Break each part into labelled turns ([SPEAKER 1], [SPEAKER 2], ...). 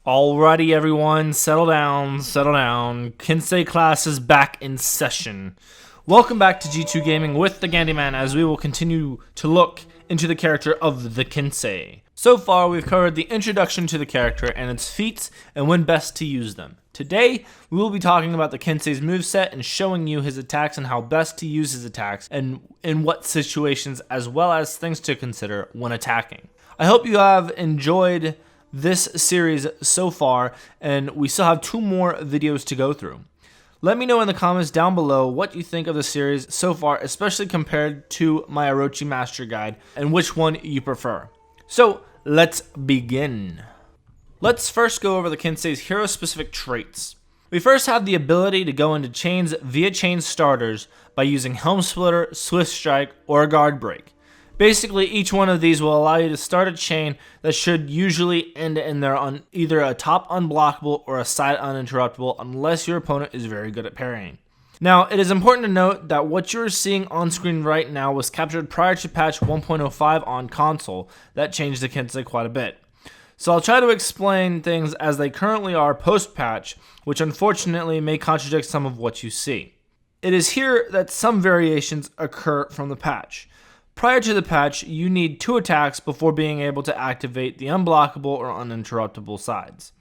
[SPEAKER 1] Alrighty, everyone, settle down, settle down. Kensei class is back in session. Welcome back to G2 Gaming with the Gandyman as we will continue to look into the character of the Kensei. So far, we've covered the introduction to the character and its feats and when best to use them. Today, we will be talking about the Kensei's moveset and showing you his attacks and how best to use his attacks and in what situations, as well as things to consider when attacking. I hope you have enjoyed this series so far, and we still have 2 more videos to go through. Let me know in the comments down below what you think of the series so far, especially compared to my Orochi Master Guide, and which one you prefer. So, let's begin. Let's first go over the Kensei's hero-specific traits. We first have the ability to go into chains via chain starters by using Helm Splitter, Swift Strike, or Guard Break. Basically, each one of these will allow you to start a chain that should usually end in there on either a top unblockable or a side uninterruptible unless your opponent is very good at parrying. Now, it is important to note that what you're seeing on screen right now was captured prior to patch 1.05 on console. That changed the Kensei quite a bit. So I'll try to explain things as they currently are post-patch, which unfortunately may contradict some of what you see. It is here that some variations occur from the patch. Prior to the patch, you need 2 attacks before being able to activate the unblockable or uninterruptible sides.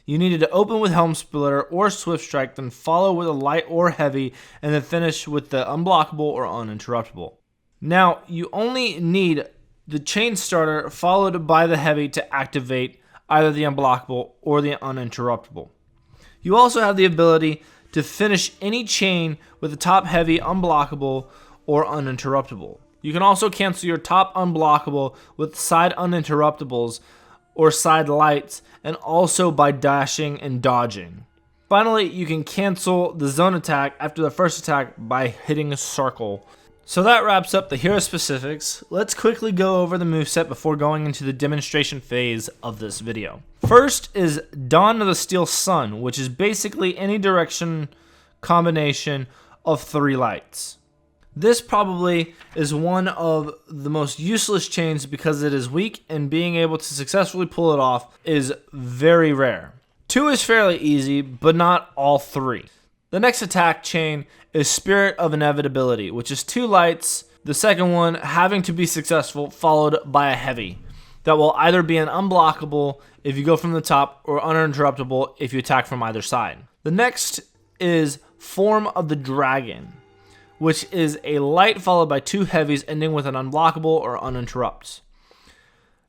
[SPEAKER 1] You needed to open with Helm Splitter or Swift Strike, then follow with a light or heavy, and then finish with the unblockable or uninterruptible. Now, you only need the chain starter followed by the heavy to activate either the unblockable or the uninterruptible. You also have the ability to finish any chain with the top heavy, unblockable, or uninterruptible. You can also cancel your top unblockable with side uninterruptibles or side lights, and also by dashing and dodging. Finally, you can cancel the zone attack after the first attack by hitting a circle. So that wraps up the hero specifics. Let's quickly go over the moveset before going into the demonstration phase of this video. First is Dawn of the Steel Sun, which is basically any direction combination of 3 lights. This probably is one of the most useless chains because it is weak and being able to successfully pull it off is very rare. 2 is fairly easy, but not all 3. The next attack chain is Spirit of Inevitability, which is 2 lights, the second one having to be successful, followed by a heavy. That will either be an unblockable if you go from the top or uninterruptible if you attack from either side. The next is Form of the Dragon, which is a light followed by 2 heavies ending with an unblockable or uninterrupts.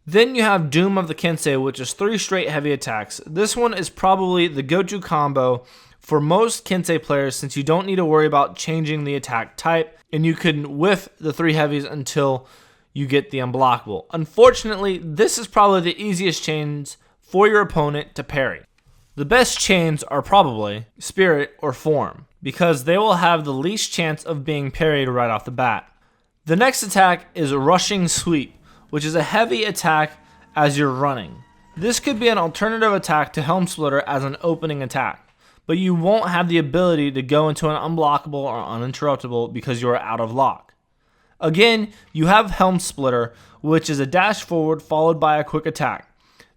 [SPEAKER 1] Then you have Doom of the Kensei, which is 3 straight heavy attacks. This one is probably the go-to combo for most Kensei players since you don't need to worry about changing the attack type and you can whiff the 3 heavies until you get the unblockable. Unfortunately, this is probably the easiest chains for your opponent to parry. The best chains are probably Spirit or Form, because they will have the least chance of being parried right off the bat. The next attack is Rushing Sweep, which is a heavy attack as you're running. This could be an alternative attack to Helm Splitter as an opening attack, but you won't have the ability to go into an unblockable or uninterruptible because you are out of lock. Again, you have Helm Splitter, which is a dash forward followed by a quick attack.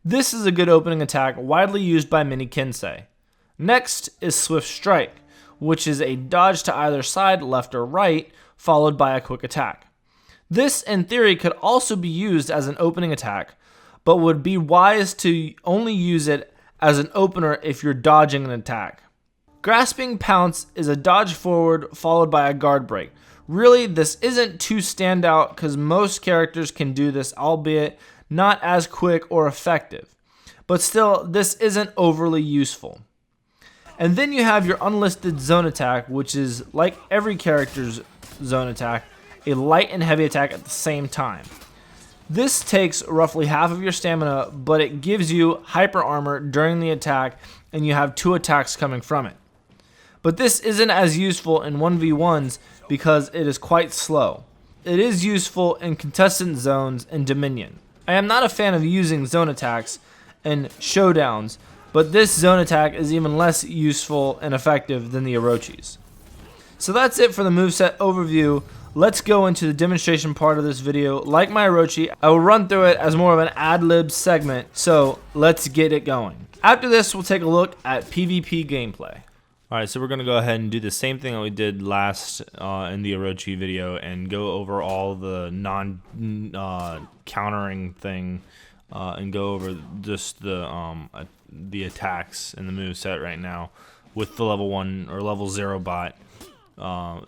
[SPEAKER 1] This is a good opening attack widely used by many Kensei. Next is Swift Strike, which is a dodge to either side, left or right, followed by a quick attack. This, in theory, could also be used as an opening attack, but would be wise to only use it as an opener if you're dodging an attack. Grasping Pounce is a dodge forward followed by a guard break. Really, this isn't too standout because most characters can do this, albeit not as quick or effective. But still, this isn't overly useful. And then you have your unlisted zone attack, which is, like every character's zone attack, a light and heavy attack at the same time. This takes roughly half of your stamina, but it gives you hyper armor during the attack, and you have 2 attacks coming from it. But this isn't as useful in 1v1s because it is quite slow. It is useful in contestant zones and Dominion. I am not a fan of using zone attacks and showdowns, but this zone attack is even less useful and effective than the Orochis. So that's it for the moveset overview. let's go into the demonstration part of this video. Like my Orochi, I will run through it as more of an ad-lib segment, so let's get it going. After this, we'll take a look at PvP gameplay. Alright, so we're going to go ahead and do the same thing that we did last in the Orochi video and go over all the non-countering thing and go over just the attacks in the moveset right now with the level 1 or level 0 bot.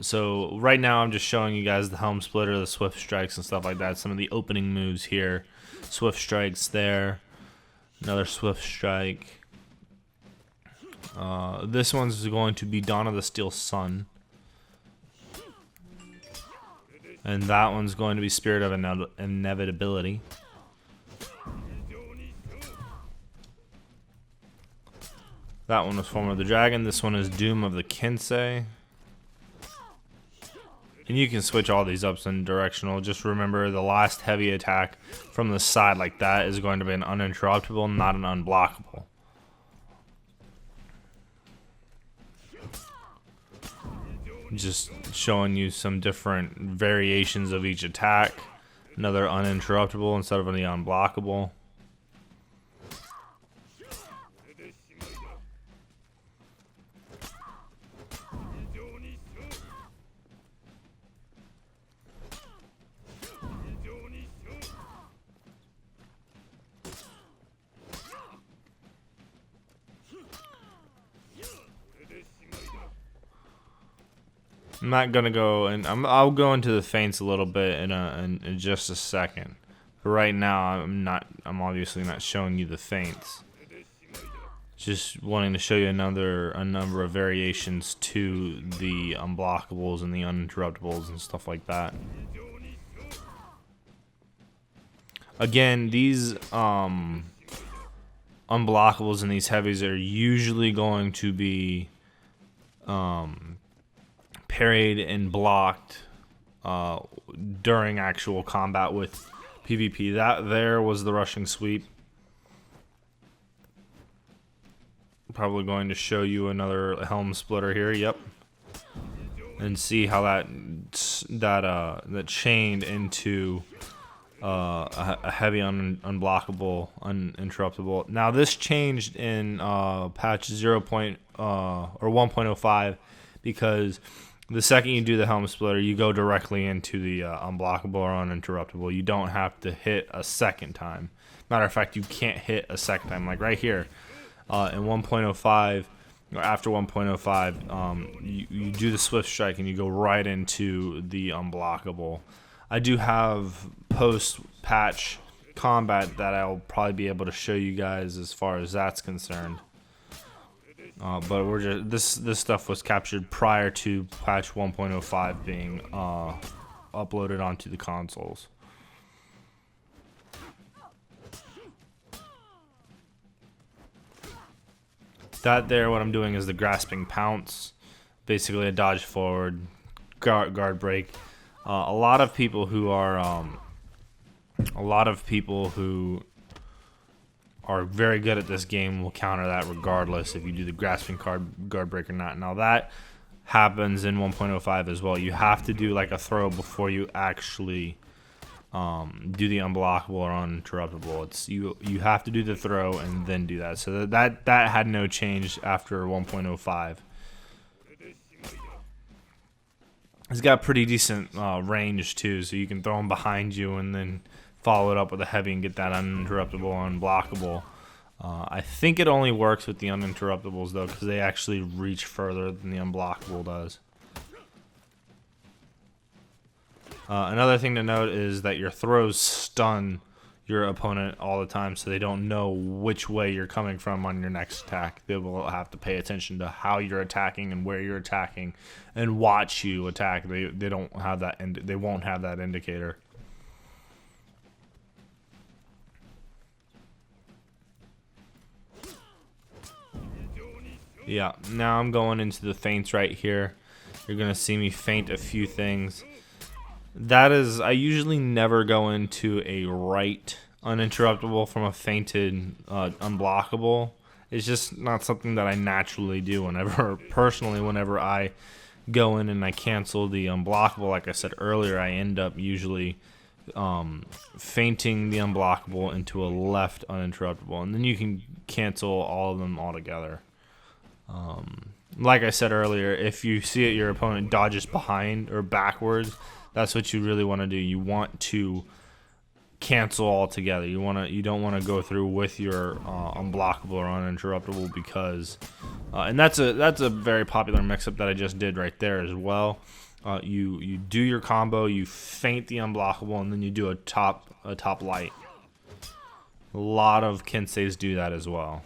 [SPEAKER 1] So right now I'm just showing you guys the helm splitter, the swift strikes and stuff like that. Some of the opening moves here. Swift strikes there. Another swift strike. This one's going to be Dawn of the Steel Sun. And that one's going to be Spirit of Inevitability. That one was Form of the Dragon. This one is Doom of the Kensei. And you can switch all these ups and directional. Just remember the last heavy attack from the side like that is going to be an uninterruptible, not an unblockable. Just showing you some different variations of each attack. Another uninterruptible instead of the unblockable. I'm not gonna go, and I'll go into the feints a little bit in just a second. But right now, I'm obviously not showing you the feints. Just wanting to show you a number of variations to the unblockables and the uninterruptibles and stuff like that. Again, these unblockables and these heavies are usually going to be parried and blocked during actual combat with PvP. That there was the rushing sweep. Probably going to show you another helm splitter here. Yep. And see how that chained into a heavy unblockable, uninterruptible. Now this changed in patch 1.05 because the second you do the helm splitter, you go directly into the unblockable or uninterruptible. You don't have to hit a second time. Matter of fact, you can't hit a second time. Like right here in 1.05, or after 1.05, you do the swift strike and you go right into the unblockable. I do have post-patch combat that I'll probably be able to show you guys as far as that's concerned. But we're just this stuff was captured prior to patch 1.05 being uploaded onto the consoles. That there, what I'm doing is the grasping pounce, basically a dodge forward, guard break. A lot of people who are very good at this game will counter that regardless if you do the grasping guard break or not. Now that happens in 1.05 as well. You have to do like a throw before you actually do the unblockable or uninterruptible. It's you have to do the throw and then do that. So that had no change after 1.05. It's got pretty decent range too, so you can throw them behind you and then follow it up with a heavy and get that uninterruptible or unblockable. I think it only works with the uninterruptibles though, because they actually reach further than the unblockable does. Another thing to note is that your throws stun your opponent all the time, so they don't know which way you're coming from on your next attack. They will have to pay attention to how you're attacking and where you're attacking, and watch you attack. They don't have that, they won't have that indicator. Yeah, now I'm going into the feints right here. You're gonna see me feint a few things. That is, I usually never go into a right uninterruptible from a feinted unblockable. It's just not something that I naturally do whenever I go in and I cancel the unblockable, like I said earlier, I end up usually feinting the unblockable into a left uninterruptible, and then you can cancel all of them all together. Like I said earlier, if you see it, your opponent dodges behind or backwards, that's what you really want to do. You want to cancel all together. You don't want to go through with your unblockable or uninterruptible, because and that's a very popular mix-up that I just did right there as well. You do your combo, you feint the unblockable, and then you do a top light. A lot of Kenseis do that as well.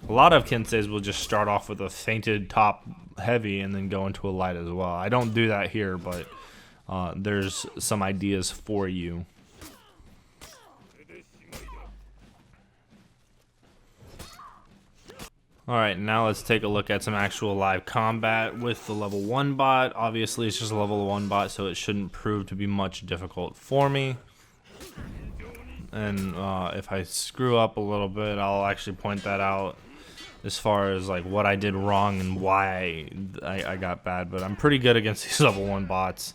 [SPEAKER 1] A lot of Kenseis will just start off with a feinted top heavy and then go into a light as well. I don't do that here, but there's some ideas for you. Alright, now let's take a look at some actual live combat with the level 1 bot. Obviously, it's just a level 1 bot, so it shouldn't prove to be much difficult for me. And if I screw up a little bit, I'll actually point that out as far as like what I did wrong and why I got bad. But I'm pretty good against these level 1 bots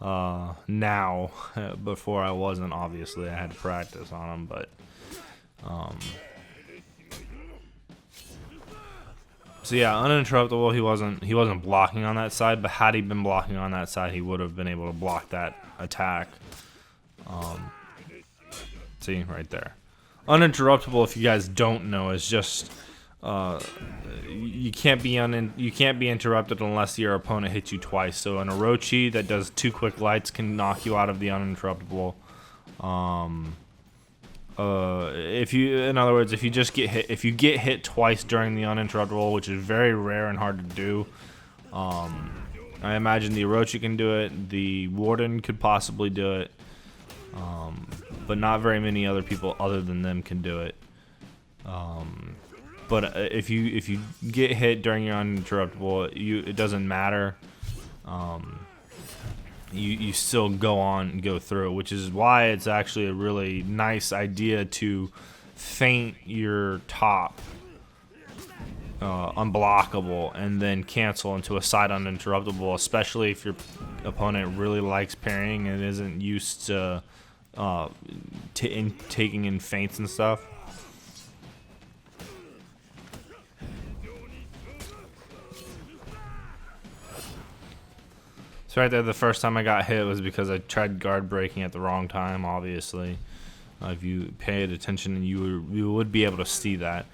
[SPEAKER 1] now. Before I wasn't, obviously. I had to practice on them, but so yeah, uninterruptible. He wasn't blocking on that side, but had he been blocking on that side, he would have been able to block that attack. See right there. Uninterruptible, if you guys don't know, is just you can't be interrupted unless your opponent hits you twice. So an Orochi that does 2 quick lights can knock you out of the uninterruptible. In other words, if you get hit twice during the uninterruptible, which is very rare and hard to do, I imagine the Orochi can do it. The Warden could possibly do it, but not very many other people other than them can do it. But if you get hit during your uninterruptible, it doesn't matter. You still go on and go through, which is why it's actually a really nice idea to feint your top unblockable and then cancel into a side uninterruptible, especially if your opponent really likes parrying and isn't used to taking in feints and stuff. So right there, the first time I got hit was because I tried guard breaking at the wrong time, obviously. If you paid attention, you would be able to see that.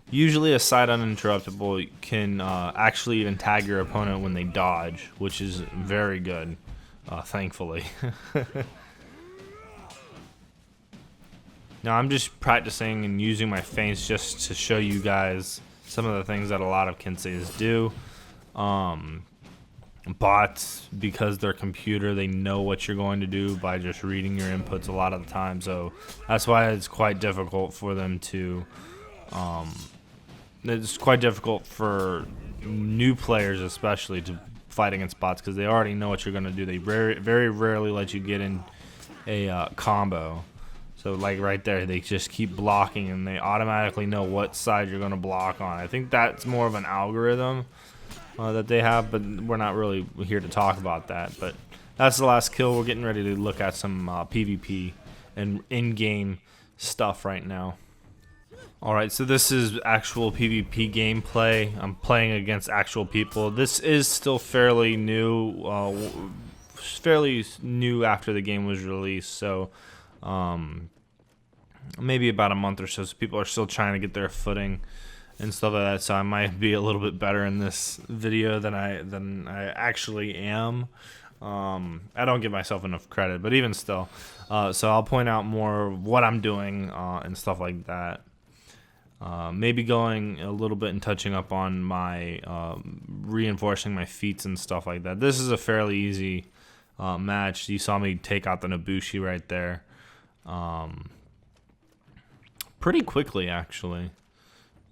[SPEAKER 1] Usually a side uninterruptible can actually even tag your opponent when they dodge, which is very good, thankfully. Now I'm just practicing and using my feints just to show you guys some of the things that a lot of Kenseis do. Bots, because they're computer, they know what you're going to do by just reading your inputs a lot of the time. So that's why it's quite difficult for them to. It's quite difficult for new players, especially, to fight against bots because they already know what you're going to do. They very rarely let you get in a combo. So like right there, they just keep blocking and they automatically know what side you're going to block on. I think that's more of an algorithm that they have, but we're not really here to talk about that. But that's the last kill. We're getting ready to look at some PvP and in-game stuff right now. Alright, so this is actual PvP gameplay. I'm playing against actual people. This is still fairly new after the game was released, so maybe about a month or so. So people are still trying to get their footing and stuff like that. So I might be a little bit better in this video than I actually am. I don't give myself enough credit, but even still. So I'll point out more of what I'm doing and stuff like that. Maybe going a little bit and touching up on my reinforcing my feats and stuff like that. This is a fairly easy match. You saw me take out the Nobushi right there. Pretty quickly, actually.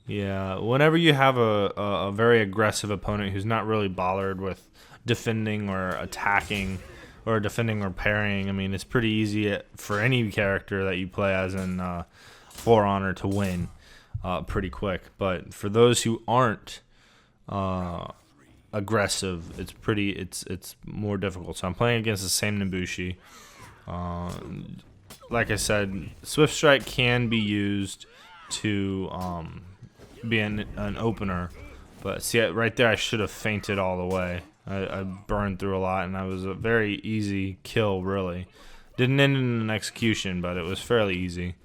[SPEAKER 1] Yeah, whenever you have a very aggressive opponent who's not really bothered with defending or attacking or defending or parrying, I mean, it's pretty easy for any character that you play as in For Honor to win. pretty quick. But for those who aren't aggressive, it's more difficult. So I'm playing against the same Nobushi. Like I said, Swift Strike can be used to be an opener, but see right there I should have fainted all the way. I burned through a lot, and that was a very easy kill, really. Didn't end in an execution, but it was fairly easy.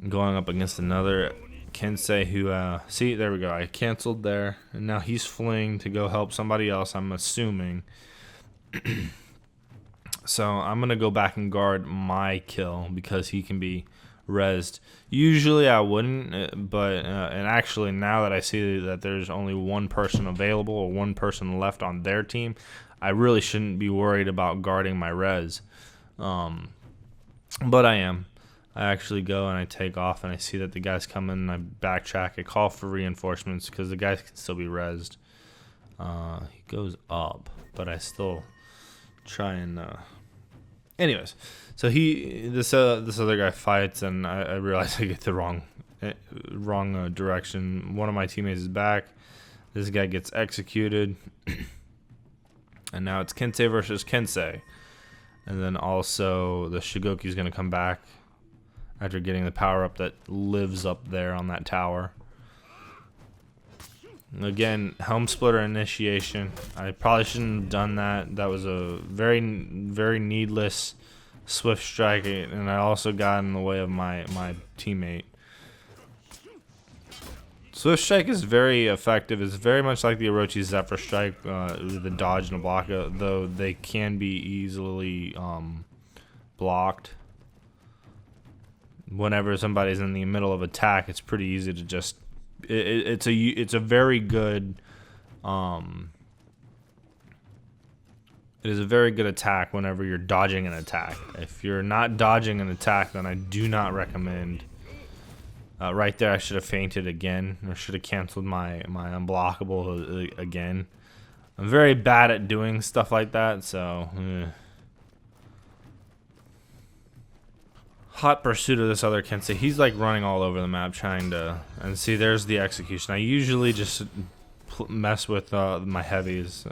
[SPEAKER 1] Going up against another Kensei who, see, there we go. I canceled there, and now he's fleeing to go help somebody else, I'm assuming. So I'm going to go back and guard my kill because he can be rezzed. Usually I wouldn't, but and actually now that I see that there's only one person available or one person left on their team, I really shouldn't be worried about guarding my res. But I am. I actually go and I take off and I see that the guy's coming and I backtrack. I call for reinforcements because the guys can still be rezzed. He goes up, but I still try and... Anyways, so this other guy fights, and I realize I get the wrong direction. One of my teammates is back. This guy gets executed, and now it's Kensei versus Kensei. And then also the Shigoki is going to come back after getting the power up that lives up there on that tower. Again, Helm Splitter initiation. I probably shouldn't have done that. That was a very, very needless Swift Strike, and I also got in the way of my teammate. Swift Strike is very effective. It's very much like the Orochi Zephyr Strike, the dodge and block, though they can be easily blocked. Whenever somebody's in the middle of attack, it's pretty easy to just... It's a very good it is a very good attack whenever you're dodging an attack. If you're not dodging an attack, then I do not recommend. Right there I should have fainted again, or should have canceled my unblockable again. I'm very bad at doing stuff like that, so hot pursuit of this other Kensei. He's like running all over the map trying to... And see, there's the execution. I usually just mess with my heavies,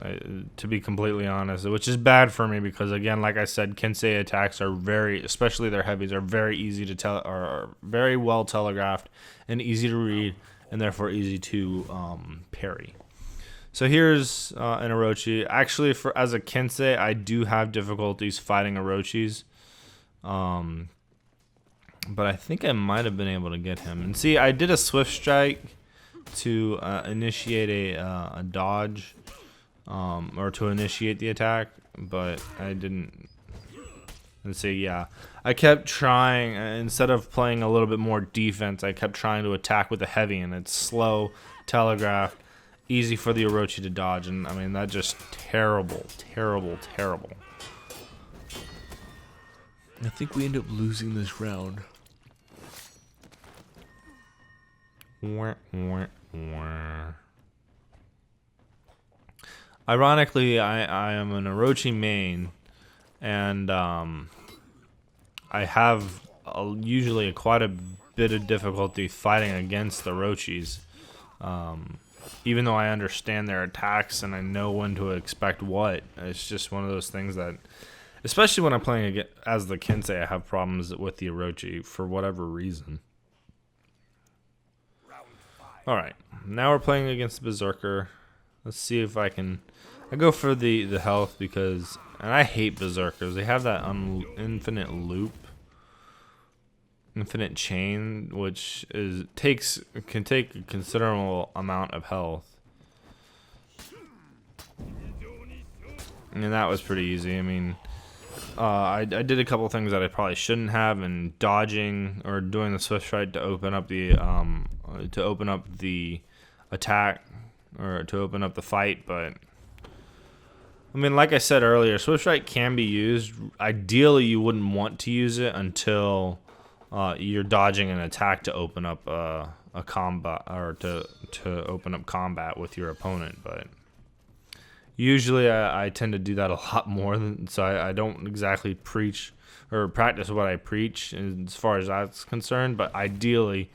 [SPEAKER 1] to be completely honest, which is bad for me because, again, like I said, Kensei attacks are very, especially their heavies, are very easy to tell, are very well telegraphed and easy to read, and therefore easy to parry. So here's an Orochi. Actually, as a Kensei, I do have difficulties fighting Orochis. But I think I might have been able to get him. And see, I did a Swift Strike to initiate a dodge, or to initiate the attack, but I didn't. And see, yeah, I kept trying, instead of playing a little bit more defense, I kept trying to attack with a heavy, and it's slow, telegraphed, easy for the Orochi to dodge, and I mean, that's just terrible, terrible, terrible. I think we end up losing this round. Ironically, I am an Orochi main, and I have usually quite a bit of difficulty fighting against the Orochis, even though I understand their attacks and I know when to expect what. It's just one of those things that, especially when I'm playing as the Kensei, I have problems with the Orochi for whatever reason. Alright, now we're playing against the Berserker. Let's see if I can... I go for the health because... And I hate Berserkers. They have that infinite loop. Infinite chain, which can take a considerable amount of health. And that was pretty easy. I mean... I did a couple things that I probably shouldn't have, and dodging or doing the Swift Strike to open up the attack, or to open up the fight. But I mean, like I said earlier, Swift Strike can be used. Ideally, you wouldn't want to use it until you're dodging an attack to open up a combat, or to open up combat with your opponent. But usually I tend to do that a lot more, so I don't exactly preach or practice what I preach as far as that's concerned. But ideally,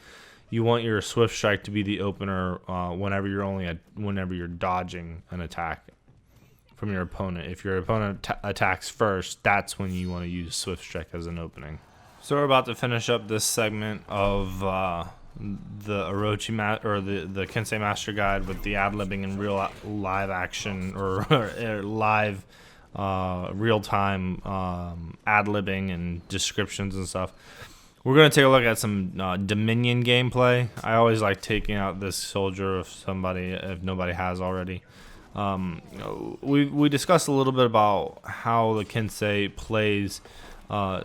[SPEAKER 1] you want your Swift Strike to be the opener whenever you're dodging an attack from your opponent. If your opponent attacks first, that's when you want to use Swift Strike as an opening. So we're about to finish up this segment of the Orochi or the Kensei Master Guide with the ad-libbing and real live action or live real-time ad-libbing and descriptions and stuff. We're going to take a look at some Dominion gameplay. I always like taking out this soldier if nobody has already. We discussed a little bit about how the Kensei plays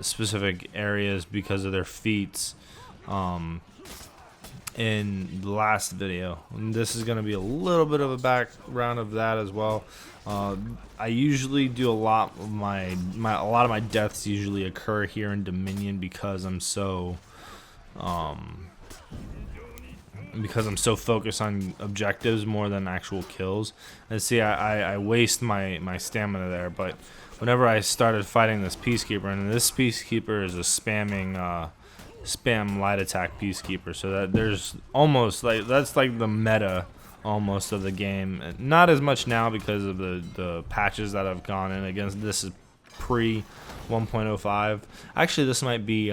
[SPEAKER 1] specific areas because of their feats in the last video. And this is going to be a little bit of a background of that as well. I usually do a lot of my deaths usually occur here in Dominion because I'm so focused on objectives more than actual kills. And see, I waste my stamina there, but whenever I started fighting this Peacekeeper, and this Peacekeeper is a spam light attack Peacekeeper, so that there's almost that's like the meta almost of the game. Not as much now because of the patches that have gone in. Against this is pre 1.05. Actually, this might be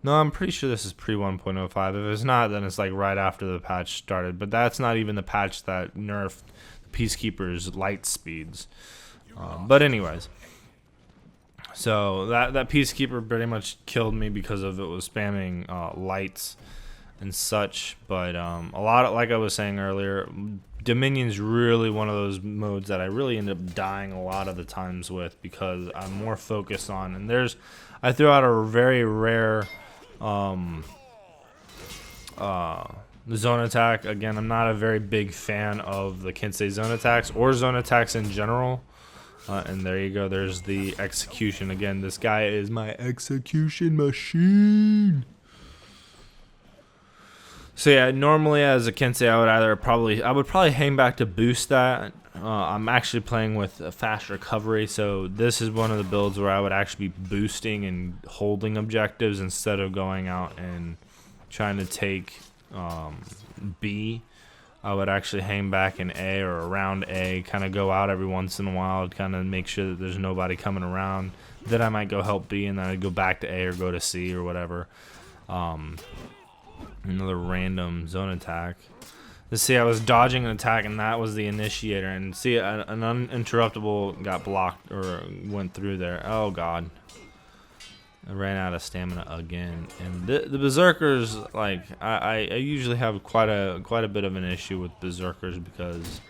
[SPEAKER 1] no, I'm pretty sure this is pre 1.05. If it's not, then it's like right after the patch started. But that's not even the patch that nerfed the Peacekeeper's light speeds. But anyways, so that Peacekeeper pretty much killed me because of it was spamming lights and such. But a lot of, like I was saying earlier, Dominion's really one of those modes that I really end up dying a lot of the times with because I'm more focused on. And I threw out a very rare zone attack. Again, I'm not a very big fan of the Kensei zone attacks or zone attacks in general. And there you go. There's the execution. Again, this guy is my execution machine. So yeah, normally as a Kensei, I would probably hang back to boost that. I'm actually playing with a fast recovery, so this is one of the builds where I would actually be boosting and holding objectives instead of going out and trying to take B. I would actually hang back in A or around A, kind of go out every once in a while, kind of make sure that there's nobody coming around. Then I might go help B, and then I'd go back to A or go to C or whatever. Another random zone attack. Let's see, I was dodging an attack, and that was the initiator. And see, an uninterruptible got blocked or went through there. Oh god, I ran out of stamina again. And the berserkers, like I usually have quite a bit of an issue with berserkers because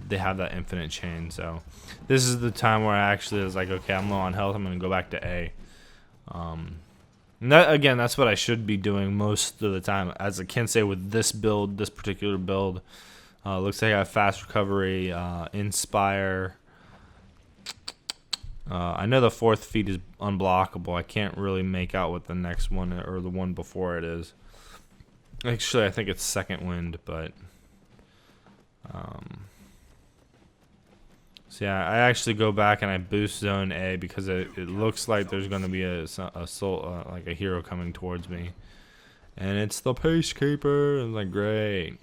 [SPEAKER 1] they have that infinite chain. So this is the time where I actually was like, okay, I'm low on health. I'm gonna go back to A. And that, again, that's what I should be doing most of the time as a Kensei with this build, this particular build. Looks like I have fast recovery, inspire. I know the fourth feat is unblockable. I can't really make out what the next one or the one before it is. Actually, I think it's second wind, but so yeah, I actually go back and I boost zone A because it looks like there's going to be like a hero coming towards me, and it's the Peacekeeper. And like, great.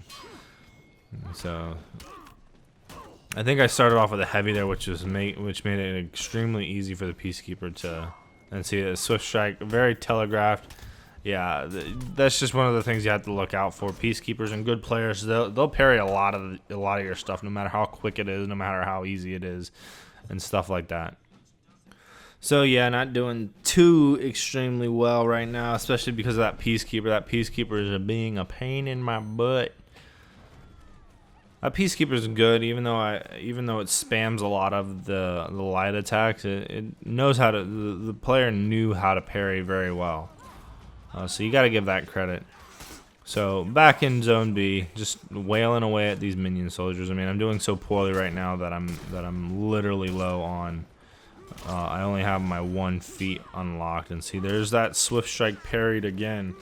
[SPEAKER 1] So I think I started off with a heavy there, which made it extremely easy for the Peacekeeper to. And see, a Swift Strike, very telegraphed. Yeah, that's just one of the things you have to look out for. Peacekeepers and good players, they'll parry a lot of your stuff, no matter how quick it is, no matter how easy it is, and stuff like that. So yeah, not doing too extremely well right now, especially because of that Peacekeeper. That Peacekeeper is being a pain in my butt. That Peacekeeper is good, even though it spams a lot of the light attacks. It knows how to. The player knew how to parry very well. So you got to give that credit. So back in Zone B, just wailing away at these minion soldiers. I mean, I'm doing so poorly right now that I'm literally low on. I only have my 1 feat unlocked, and see, there's that Swift Strike parried again.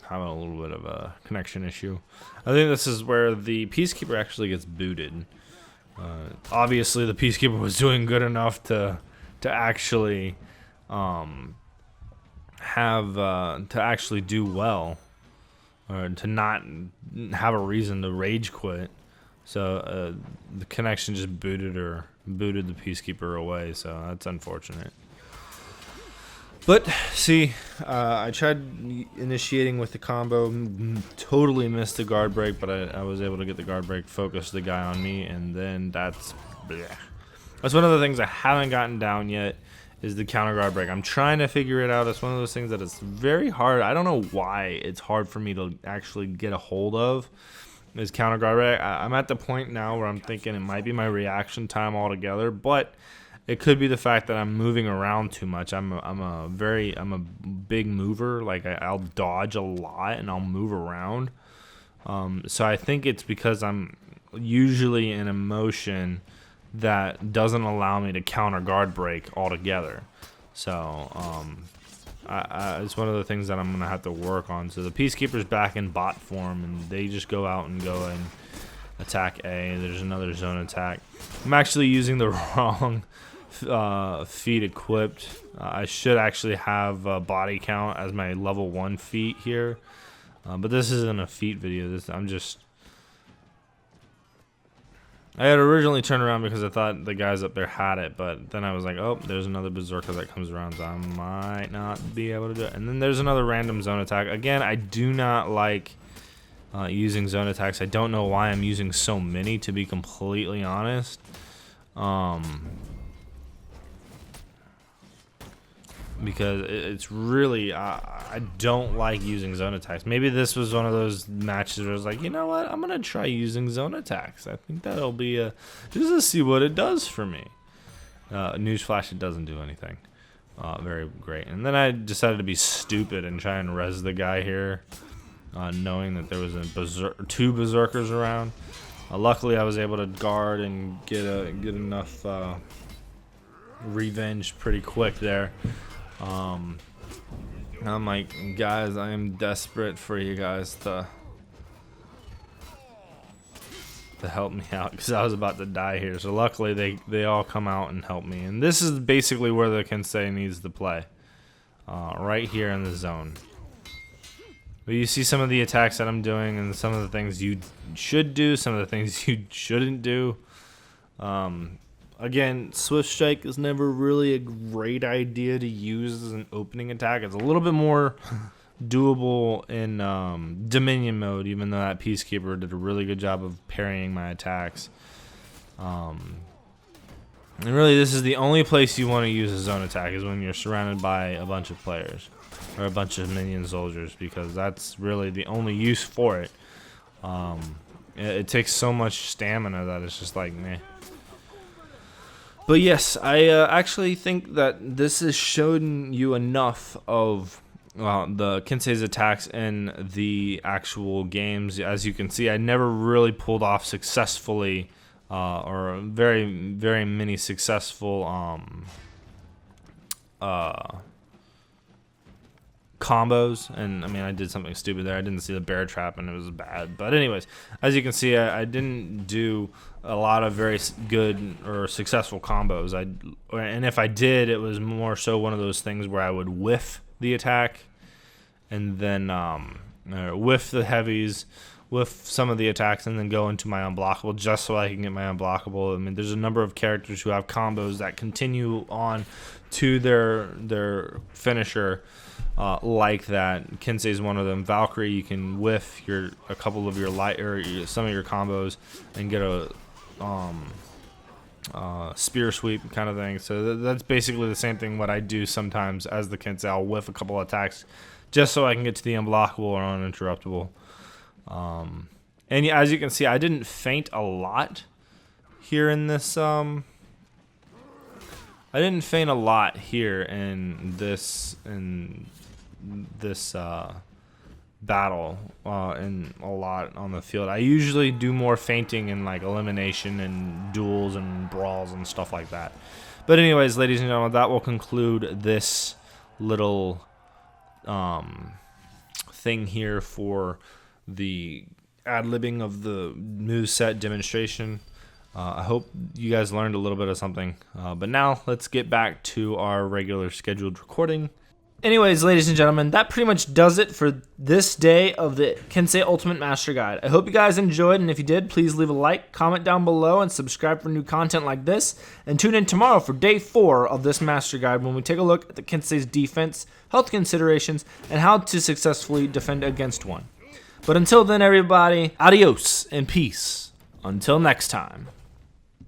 [SPEAKER 1] Having a little bit of a connection issue. I think this is where the Peacekeeper actually gets booted. Obviously, the Peacekeeper was doing good enough to actually have to actually do well, or to not have a reason to rage quit. So the connection just booted the Peacekeeper away. So that's unfortunate. But see, I tried initiating with the combo, totally missed the guard break, but I was able to get the guard break, focus the guy on me, and then that's one of the things I haven't gotten down yet, is the counter guard break. I'm trying to figure it out. It's one of those things that is very hard. I don't know why it's hard for me to actually get a hold of, is counter guard break. I'm at the point now where I'm thinking it might be my reaction time altogether, but it could be the fact that I'm moving around too much. I'm a big mover. Like I'll dodge a lot and I'll move around. So I think it's because I'm usually in a motion that doesn't allow me to counter guard break altogether. So it's one of the things that I'm gonna have to work on. So the Peacekeeper's back in bot form, and they just go out and go and attack A. There's another zone attack. I'm actually using the wrong feat equipped. I should actually have body count as my level 1 feat here, but this isn't a feat video. I had originally turned around because I thought the guys up there had it, but then I was like, oh, there's another berserker that comes around, so I might not be able to do it. And then there's another random zone attack. Again, I do not like using zone attacks. I don't know why I'm using so many, to be completely honest. Because it's really, I don't like using zone attacks. Maybe this was one of those matches where I was like, you know what, I'm gonna try using zone attacks. I think that'll be just to see what it does for me. Newsflash, it doesn't do anything very great. And then I decided to be stupid and try and res the guy here, knowing that there was two berserkers around. Luckily, I was able to guard and get enough revenge pretty quick there. I'm like, guys, I am desperate for you guys to help me out, because I was about to die here. So luckily they all come out and help me, and this is basically where the Kensei needs to play, right here in the zone. But you see some of the attacks that I'm doing, and some of the things you should do, some of the things you shouldn't do. Again, Swift Strike is never really a great idea to use as an opening attack. It's a little bit more doable in Dominion mode, even though that Peacekeeper did a really good job of parrying my attacks. And really, this is the only place you want to use a zone attack, is when you're surrounded by a bunch of players or a bunch of minion soldiers, because that's really the only use for it. It takes so much stamina that it's just like, meh. But yes, I actually think that this has shown you enough of the Kensei's attacks in the actual games. As you can see, I never really pulled off successfully or very, very many successful combos. And I mean, I did something stupid there. I didn't see the bear trap, and it was bad. But anyways, as you can see, I didn't do a lot of very good or successful combos. And if I did, it was more so one of those things where I would whiff the attack, and then whiff the heavies, whiff some of the attacks, and then go into my unblockable just so I can get my unblockable. I mean, there's a number of characters who have combos that continue on to their finisher like that. Kensei is one of them. Valkyrie, you can whiff a couple of your some of your combos and get a spear sweep kind of thing. So that's basically the same thing what I do sometimes as the Kensei. I'll whiff a couple attacks just so I can get to the unblockable or uninterruptible. And as you can see, I didn't faint a lot here in this I didn't faint a lot here in this battle and a lot on the field. I usually do more fainting in like elimination and duels and brawls and stuff like that. But anyways, ladies and gentlemen, that will conclude this little thing here for the ad-libbing of the moveset demonstration. I hope you guys learned a little bit of something. But now let's get back to our regular scheduled recording. Anyways, ladies and gentlemen, that pretty much does it for this day of the Kensei Ultimate Master Guide. I hope you guys enjoyed, and if you did, please leave a like, comment down below, and subscribe for new content like this. And tune in tomorrow for day 4 of this Master Guide when we take a look at the Kensei's defense, health considerations, and how to successfully defend against one. But until then, everybody, adios and peace. Until next time.